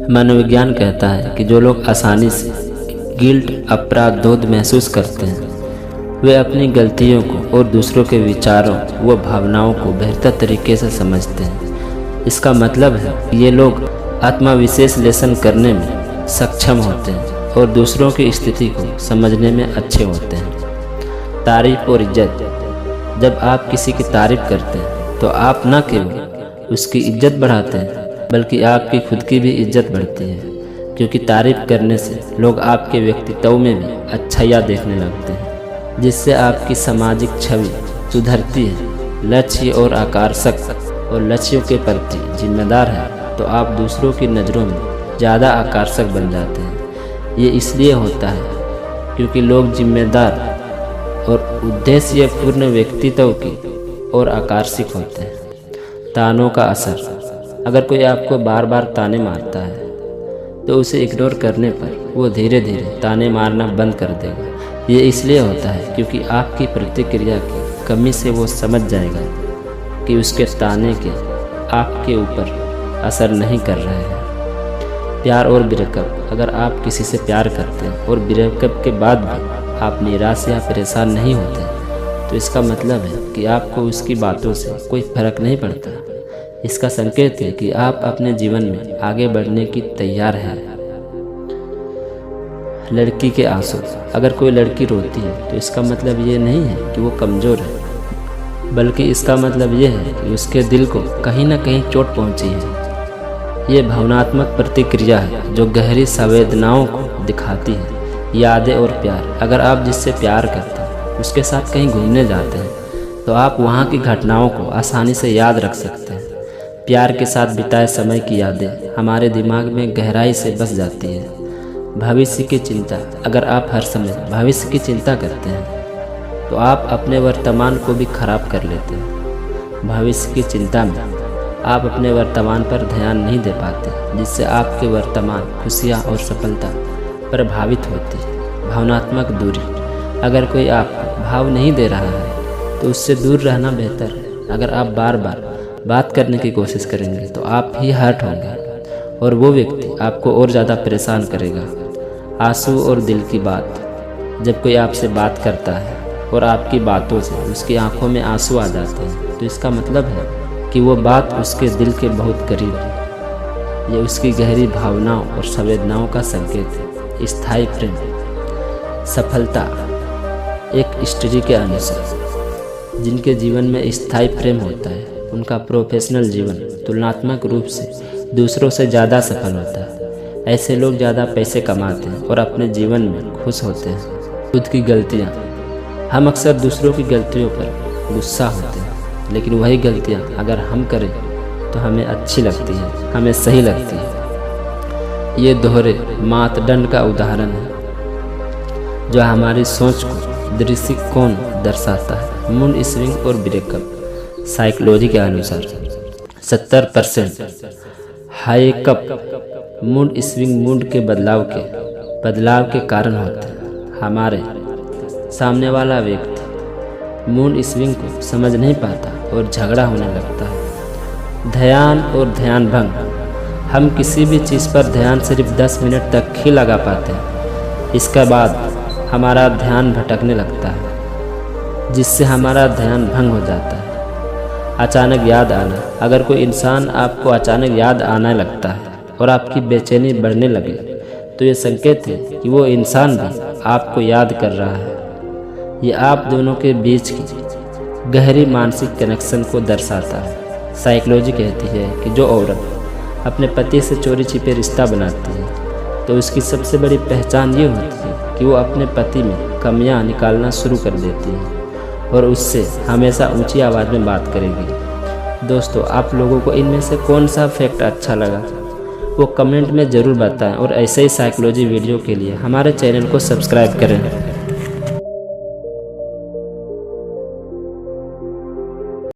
मनोविज्ञान कहता है कि जो लोग आसानी से गिल्ट अपराध बोध महसूस करते हैं वे अपनी गलतियों को और दूसरों के विचारों व भावनाओं को बेहतर तरीके से समझते हैं। इसका मतलब है कि ये लोग आत्मविश्लेषण करने में सक्षम होते हैं और दूसरों की स्थिति को समझने में अच्छे होते हैं। तारीफ और इज्जत। जब आप किसी की तारीफ करते हैं तो आप न केवल उसकी इज्जत बढ़ाते हैं बल्कि आपकी खुद की भी इज्जत बढ़ती है, क्योंकि तारीफ करने से लोग आपके व्यक्तित्व में भी अच्छाइयाँ देखने लगते हैं, जिससे आपकी सामाजिक छवि सुधरती है। लक्ष्य और आकर्षक और लक्ष्यों के प्रति जिम्मेदार है तो आप दूसरों की नज़रों में ज़्यादा आकर्षक बन जाते हैं। ये इसलिए होता है क्योंकि लोग जिम्मेदार और उद्देश्यपूर्ण व्यक्तित्व की ओर आकर्षित होते हैं। तानों का असर। अगर कोई आपको बार बार ताने मारता है तो उसे इग्नोर करने पर वो धीरे धीरे ताने मारना बंद कर देगा। ये इसलिए होता है क्योंकि आपकी प्रतिक्रिया की कमी से वो समझ जाएगा कि उसके ताने के आपके ऊपर असर नहीं कर रहे हैं। प्यार और ब्रेकअप। अगर आप किसी से प्यार करते हैं और ब्रेकअप के बाद भी आप निराश या परेशान नहीं होते तो इसका मतलब है कि आपको उसकी बातों से कोई फर्क नहीं पड़ता। इसका संकेत है कि आप अपने जीवन में आगे बढ़ने की तैयार हैं। लड़की के आंसू। अगर कोई लड़की रोती है तो इसका मतलब ये नहीं है कि वो कमज़ोर है, बल्कि इसका मतलब ये है कि उसके दिल को कहीं ना कहीं चोट पहुंची है। ये भावनात्मक प्रतिक्रिया है जो गहरी संवेदनाओं को दिखाती है। यादें और प्यार। अगर आप जिससे प्यार करते हैं उसके साथ कहीं घूमने जाते हैं तो आप वहाँ की घटनाओं को आसानी से याद रख सकते हैं। प्यार के साथ बिताए समय की यादें हमारे दिमाग में गहराई से बस जाती है। भविष्य की चिंता। अगर आप हर समय भविष्य की चिंता करते हैं तो आप अपने वर्तमान को भी खराब कर लेते हैं। भविष्य की चिंता में आप अपने वर्तमान पर ध्यान नहीं दे पाते, जिससे आपके वर्तमान खुशियाँ और सफलता प्रभावित होती है। भावनात्मक दूरी। अगर कोई आपको भाव नहीं दे रहा है तो उससे दूर रहना बेहतर है। अगर आप बार बार बात करने की कोशिश करेंगे तो आप ही हर्ट होंगे और वो व्यक्ति आपको और ज़्यादा परेशान करेगा। आंसू और दिल की बात। जब कोई आपसे बात करता है और आपकी बातों से उसकी आंखों में आंसू आ जाते हैं तो इसका मतलब है कि वो बात उसके दिल के बहुत करीब है। ये उसकी गहरी भावनाओं और संवेदनाओं का संकेत है। स्थायी प्रेम। सफलता। एक स्त्री के अनुसार जिनके जीवन में स्थायी प्रेम होता है उनका प्रोफेशनल जीवन तुलनात्मक रूप से दूसरों से ज़्यादा सफल होता है। ऐसे लोग ज़्यादा पैसे कमाते हैं और अपने जीवन में खुश होते हैं। खुद की गलतियाँ। हम अक्सर दूसरों की गलतियों पर गुस्सा होते हैं, लेकिन वही गलतियाँ अगर हम करें तो हमें अच्छी लगती है, हमें सही लगती है। ये दोहरे मापदंड का उदाहरण है जो हमारी सोच को दृष्टिकोण दर्शाता है। मूड स्विंग और ब्रेकअप। साइकोलॉजी के अनुसार 70% हाइकअप मूड स्विंग मूड के बदलाव के कारण होते हैं। हमारे सामने वाला व्यक्ति मूड स्विंग को समझ नहीं पाता और झगड़ा होने लगता है। ध्यान और ध्यान भंग। हम किसी भी चीज़ पर ध्यान सिर्फ 10 मिनट तक ही लगा पाते हैं। इसके बाद हमारा ध्यान भटकने लगता है, जिससे हमारा ध्यान भंग हो जाता है। अचानक याद आना। अगर कोई इंसान आपको अचानक याद आने लगता है और आपकी बेचैनी बढ़ने लगे तो ये संकेत है कि वो इंसान भी आपको याद कर रहा है। ये आप दोनों के बीच की गहरी मानसिक कनेक्शन को दर्शाता है। साइकोलॉजी कहती है कि जो औरत अपने पति से चोरी छिपे रिश्ता बनाती है तो उसकी सबसे बड़ी पहचान ये होती है कि वो अपने पति में कमियां निकालना शुरू कर देती है और उससे हमेशा ऊंची आवाज़ में बात करेगी। दोस्तों, आप लोगों को इनमें से कौन सा फैक्ट अच्छा लगा वो कमेंट में ज़रूर बताएं और ऐसे ही साइकोलॉजी वीडियो के लिए हमारे चैनल को सब्सक्राइब करें।